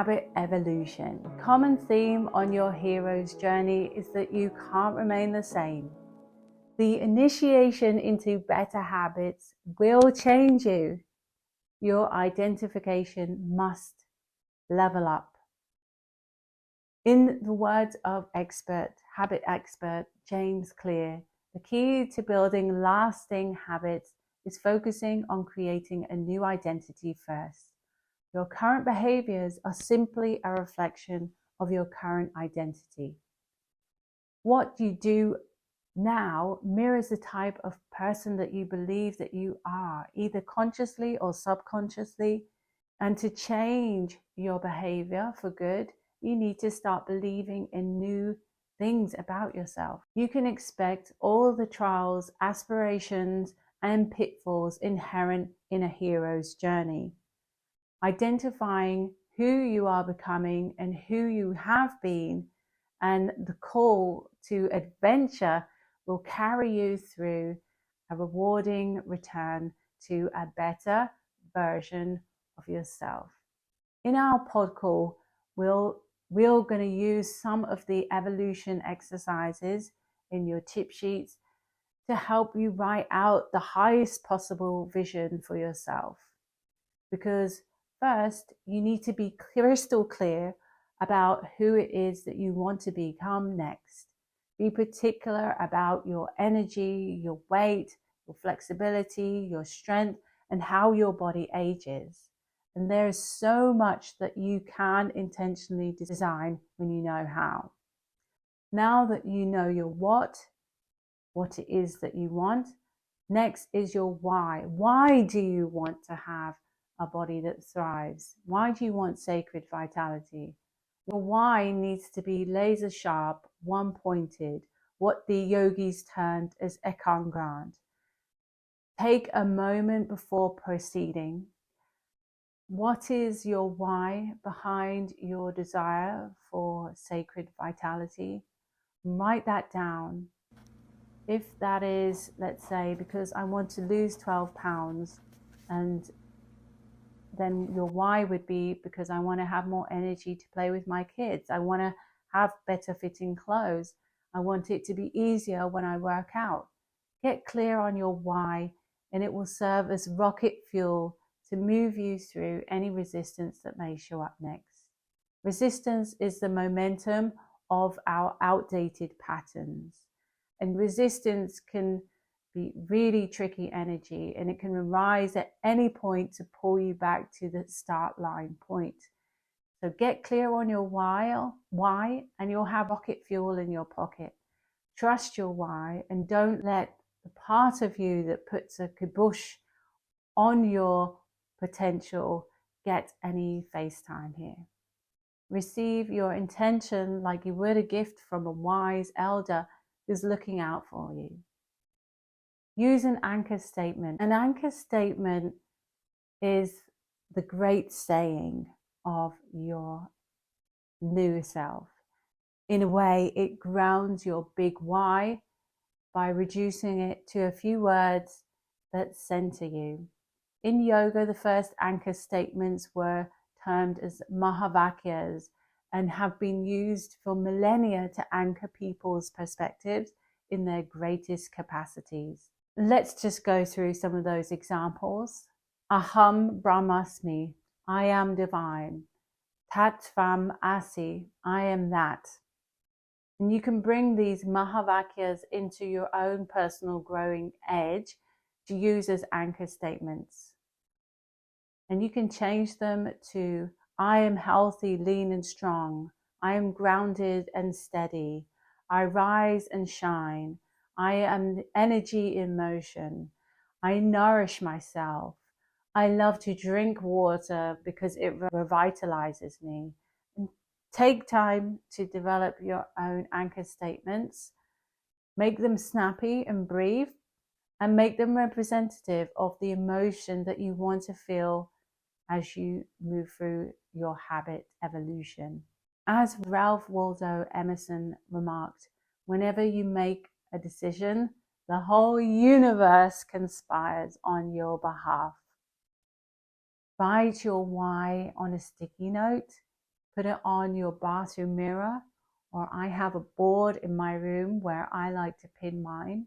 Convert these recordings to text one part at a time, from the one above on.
habit evolution. A common theme on your hero's journey is that you can't remain the same. The initiation into better habits will change you. Your identification must level up. In the words of habit expert James Clear, the key to building lasting habits is focusing on creating a new identity first. Your current behaviors are simply a reflection of your current identity. What you do now mirrors the type of person that you believe that you are, either consciously or subconsciously. And to change your behavior for good, you need to start believing in new things about yourself. You can expect all the trials, aspirations, and pitfalls inherent in a hero's journey. Identifying who you are becoming and who you have been, and the call to adventure will carry you through a rewarding return to a better version of yourself. In our pod call, we're going to use some of the evolution exercises in your tip sheets to help you write out the highest possible vision for yourself. Because first, you need to be crystal clear about who it is that you want to become next. Be particular about your energy, your weight, your flexibility, your strength, and how your body ages. And there is so much that you can intentionally design when you know how. Now that you know your what it is that you want, next is your why. Why do you want to have a body that thrives? Why do you want sacred vitality? Your why needs to be laser sharp, one-pointed, what the yogis termed as ekangant. Take a moment before proceeding. What is your why behind your desire for sacred vitality? Write that down. If that is, let's say, because I want to lose 12 pounds, and then your why would be because I want to have more energy to play with my kids. I want to have better fitting clothes. I want it to be easier when I work out. Get clear on your why, and it will serve as rocket fuel to move you through any resistance that may show up next. Resistance is the momentum of our outdated patterns, and resistance can be really tricky energy, and it can arise at any point to pull you back to the start line point. So get clear on your why, and you'll have rocket fuel in your pocket. Trust your why, and don't let the part of you that puts a kibosh on your potential get any face time here. Receive your intention like you would a gift from a wise elder who's looking out for you. Use an anchor statement. An anchor statement is the great saying of your new self. In a way, it grounds your big why by reducing it to a few words that center you. In yoga, the first anchor statements were termed as Mahavakyas and have been used for millennia to anchor people's perspectives in their greatest capacities. Let's just go through some of those examples. Aham Brahmasmi, I am divine. Tat Tvam Asi, I am that. And you can bring these Mahavakyas into your own personal growing edge to use as anchor statements. And you can change them to, I am healthy, lean and strong. I am grounded and steady. I rise and shine. I am energy in motion. I nourish myself. I love to drink water because it revitalizes me. And take time to develop your own anchor statements. Make them snappy and brief, and make them representative of the emotion that you want to feel as you move through your habit evolution. As Ralph Waldo Emerson remarked, whenever you make a decision, the whole universe conspires on your behalf. Write your why on a sticky note put it on your bathroom mirror, or I have a board in my room where I like to pin mine.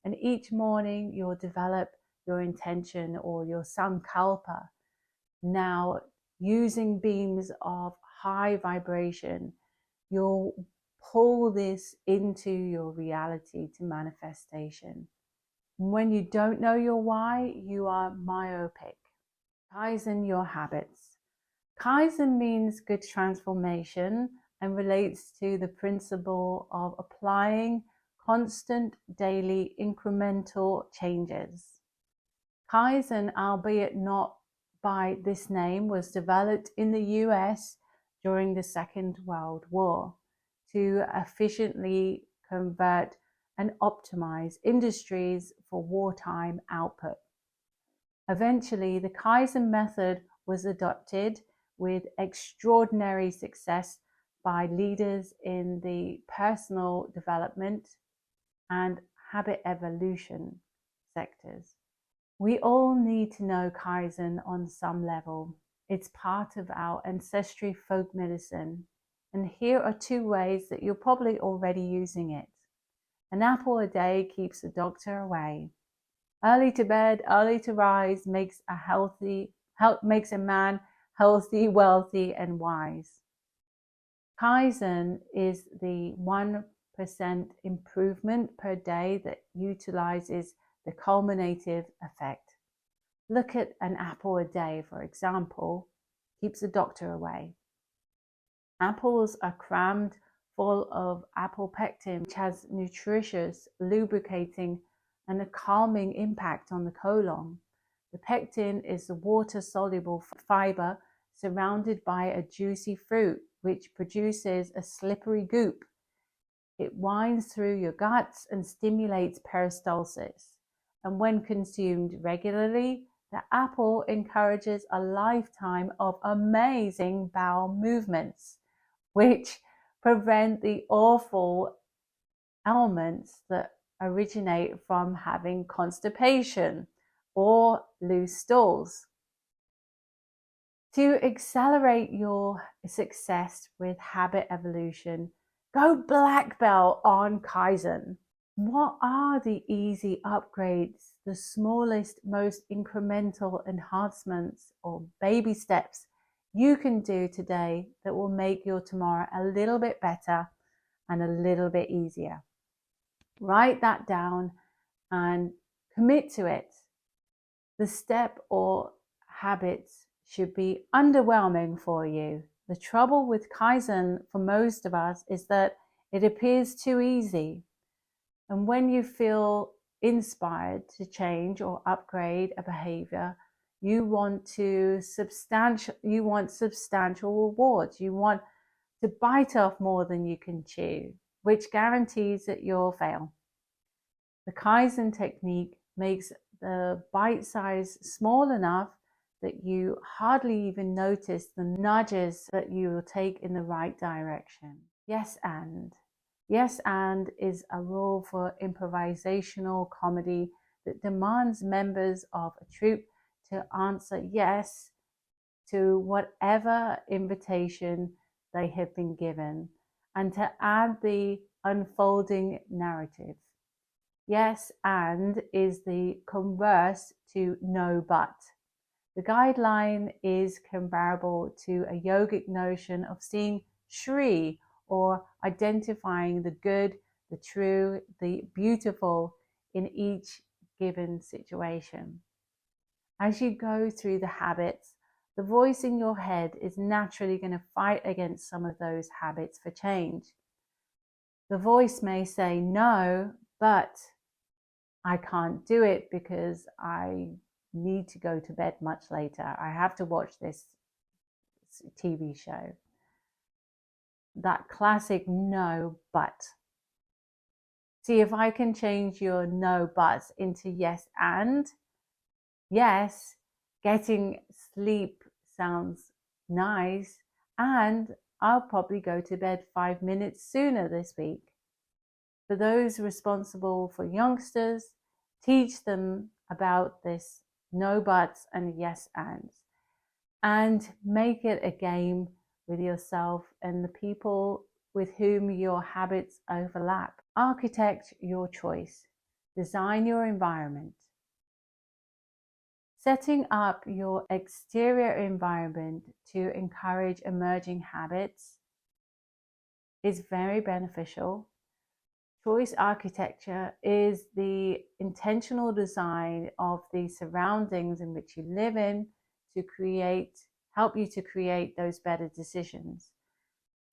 And each morning you'll develop your intention or your sankalpa. Now, using beams of high vibration, you'll pull this into your reality to manifestation. When you don't know your why, you are myopic. Kaizen your habits. Kaizen means good transformation and relates to the principle of applying constant daily incremental changes. Kaizen, albeit not by this name, was developed in the US during the Second World War to efficiently convert and optimize industries for wartime output. Eventually, the Kaizen method was adopted with extraordinary success by leaders in the personal development and habit evolution sectors. We all need to know Kaizen on some level. It's part of our ancestry folk medicine. And here are 2 ways that you're probably already using it. An apple a day keeps the doctor away. Early to bed, early to rise makes a man healthy, wealthy, and wise. Kaizen is the 1% improvement per day that utilizes the culminative effect. Look at an apple a day, for example, keeps the doctor away. Apples are crammed full of apple pectin, which has nutritious, lubricating, and a calming impact on the colon. The pectin is the water-soluble fiber surrounded by a juicy fruit, which produces a slippery goop. It winds through your guts and stimulates peristalsis. And when consumed regularly, the apple encourages a lifetime of amazing bowel movements, which prevent the awful ailments that originate from having constipation or loose stools. To accelerate your success with habit evolution, go black belt on Kaizen. What are the easy upgrades, the smallest, most incremental enhancements or baby steps you can do today that will make your tomorrow a little bit better and a little bit easier? Write that down and commit to it. The step or habits should be underwhelming for you. The trouble with Kaizen for most of us is that it appears too easy. And when you feel inspired to change or upgrade a behavior, you want substantial rewards. You want to bite off more than you can chew, which guarantees that you'll fail. The Kaizen technique makes the bite size small enough that you hardly even notice the nudges that you will take in the right direction. Yes, and. Yes, and is a rule for improvisational comedy that demands members of a troupe to answer yes to whatever invitation they have been given and to add the unfolding narrative. Yes, and is the converse to no, but. The guideline is comparable to a yogic notion of seeing Shri, or identifying the good, the true, the beautiful in each given situation. As you go through the habits, the voice in your head is naturally going to fight against some of those habits for change. The voice may say, no, but I can't do it because I need to go to bed much later. I have to watch this TV show. That classic no, but. See if I can change your no, buts into yes, and. Yes, getting sleep sounds nice, and I'll probably go to bed 5 minutes sooner this week. For those responsible for youngsters, teach them about this no buts and yes ands, and make it a game with yourself and the people with whom your habits overlap. Architect your choice. Design your environment. Setting up your exterior environment to encourage emerging habits is very beneficial. Choice architecture is the intentional design of the surroundings in which you live in to help you to create those better decisions.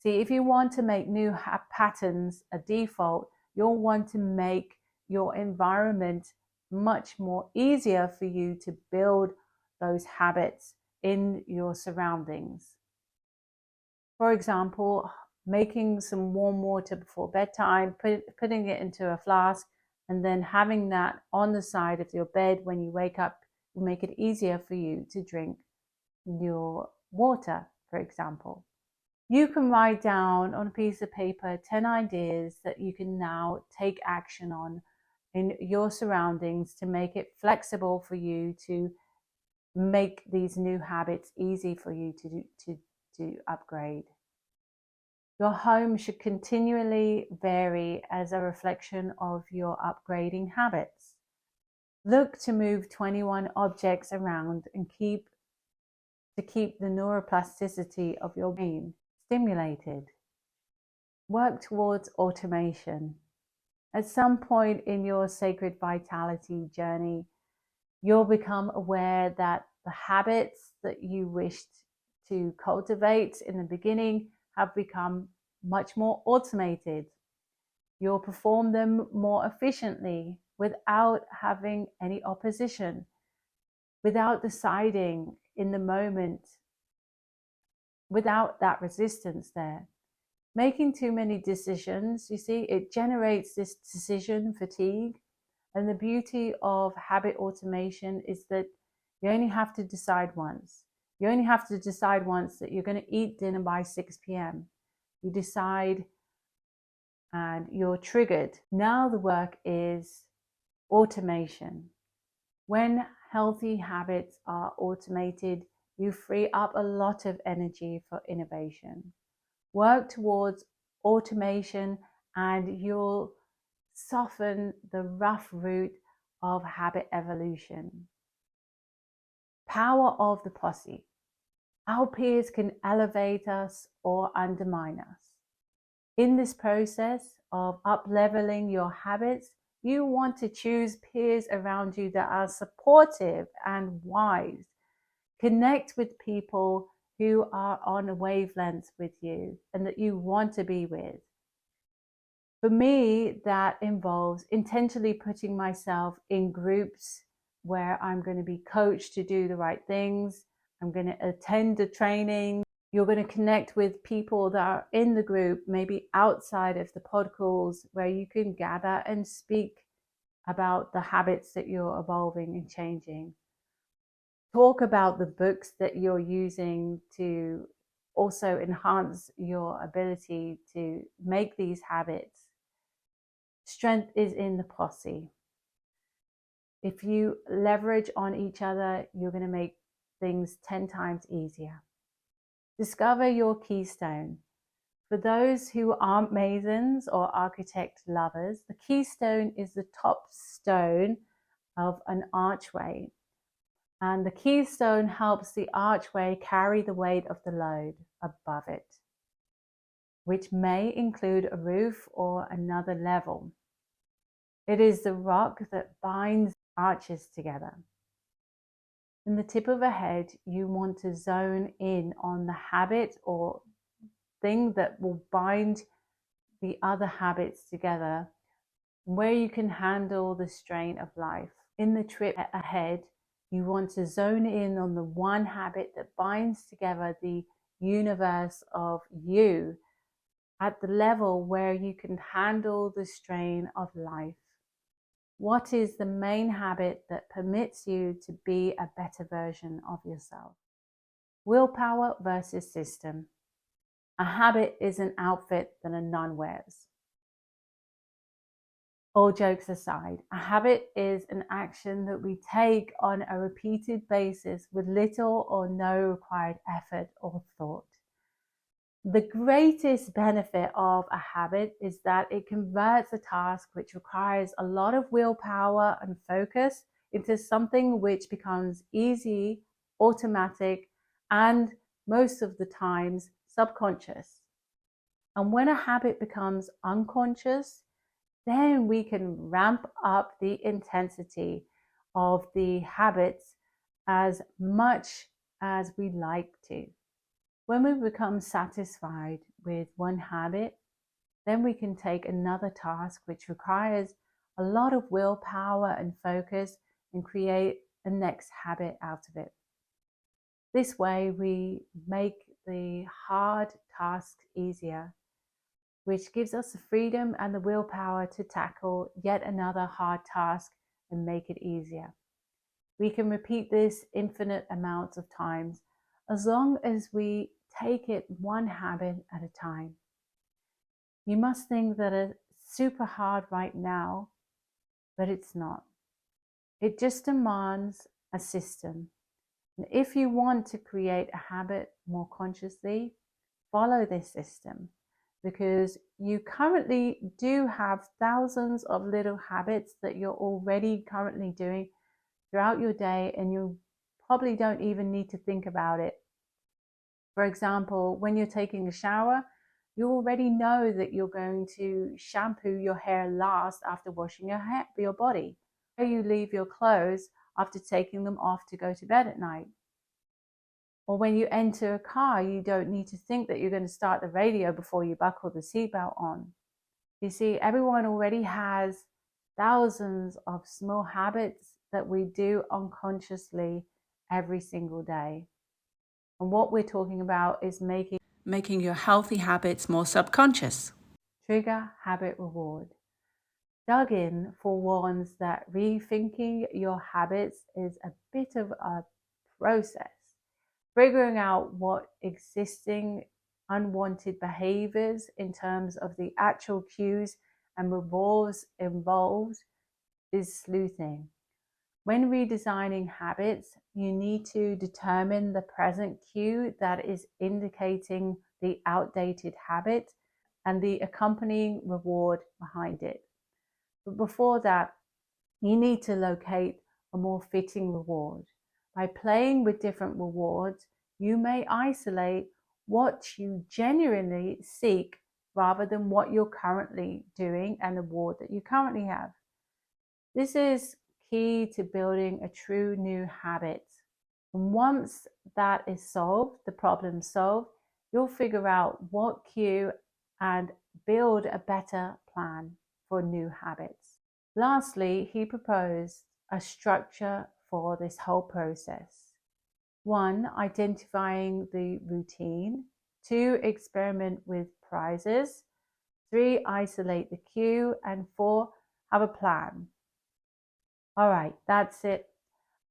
See, if you want to make new patterns a default, you'll want to make your environment much more easier for you to build those habits in your surroundings. For example, making some warm water before bedtime, putting it into a flask, and then having that on the side of your bed when you wake up will make it easier for you to drink your water, for example. You can write down on a piece of paper 10 ideas that you can now take action on in your surroundings to make it flexible for you to make these new habits easy for you to upgrade. Your home should continually vary as a reflection of your upgrading habits. Look to move 21 objects around and keep the neuroplasticity of your brain stimulated. Work towards automation. At some point in your sacred vitality journey, you'll become aware that the habits that you wished to cultivate in the beginning have become much more automated. You'll perform them more efficiently without having any opposition, without deciding in the moment, without that resistance there. Making too many decisions, you see, it generates this decision fatigue. And the beauty of habit automation is that you only have to decide once. You only have to decide once that you're going to eat dinner by 6 p.m. You decide and you're triggered. Now the work is automation. When healthy habits are automated, you free up a lot of energy for innovation. Work towards automation and you'll soften the rough route of habit evolution. Power of the posse. Our peers can elevate us or undermine us. In this process of up-leveling your habits, you want to choose peers around you that are supportive and wise. Connect with people who are on a wavelength with you and that you want to be with. For me, that involves intentionally putting myself in groups where I'm going to be coached to do the right things. I'm going to attend a training. You're going to connect with people that are in the group, maybe outside of the pod calls, where you can gather and speak about the habits that you're evolving and changing. Talk about the books that you're using to also enhance your ability to make these habits. Strength is in the posse. If you leverage on each other, you're going to make things 10 times easier. Discover your keystone. For those who aren't masons or architect lovers, the keystone is the top stone of an archway. And the keystone helps the archway carry the weight of the load above it, which may include a roof or another level. It is the rock that binds arches together. In the tip of a head, you want to zone in on the habit or thing that will bind the other habits together, where you can handle the strain of life. In the trip ahead, you want to zone in on the one habit that binds together the universe of you at the level where you can handle the strain of life. What is the main habit that permits you to be a better version of yourself? Willpower versus system. A habit is an outfit that a nun wears. All jokes aside, a habit is an action that we take on a repeated basis with little or no required effort or thought. The greatest benefit of a habit is that it converts a task which requires a lot of willpower and focus into something which becomes easy, automatic, and most of the times subconscious. And when a habit becomes unconscious, then we can ramp up the intensity of the habits as much as we like to. When we become satisfied with one habit, then we can take another task which requires a lot of willpower and focus and create a next habit out of it. This way we make the hard tasks easier, which gives us the freedom and the willpower to tackle yet another hard task and make it easier. We can repeat this infinite amounts of times as long as we take it one habit at a time. You must think that it's super hard right now, but it's not. It just demands a system. And if you want to create a habit more consciously, follow this system, because you currently do have thousands of little habits that you're already currently doing throughout your day, and you probably don't even need to think about it. For example, when you're taking a shower, you already know that you're going to shampoo your hair last after washing your body. Or you leave your clothes after taking them off to go to bed at night. Or when you enter a car, you don't need to think that you're going to start the radio before you buckle the seatbelt on. You see, everyone already has thousands of small habits that we do unconsciously every single day. And what we're talking about is making your healthy habits more subconscious. Trigger habit reward. Dug in for ones that rethinking your habits is a bit of a process. Figuring out what existing unwanted behaviors in terms of the actual cues and rewards involved is sleuthing. When redesigning habits, you need to determine the present cue that is indicating the outdated habit and the accompanying reward behind it. But before that, you need to locate a more fitting reward. By playing with different rewards, you may isolate what you genuinely seek rather than what you're currently doing and the reward that you currently have. This is key to building a true new habit. And once that is solved, the problem solved, you'll figure out what cue and build a better plan for new habits. Lastly, he proposed a structure for this whole process. 1, identifying the routine. 2, experiment with prizes. 3, isolate the cue. And 4, have a plan. All right, that's it.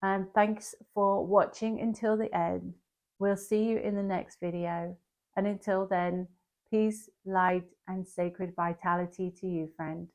And thanks for watching until the end. We'll see you in the next video. And until then, peace, light, and sacred vitality to you, friend.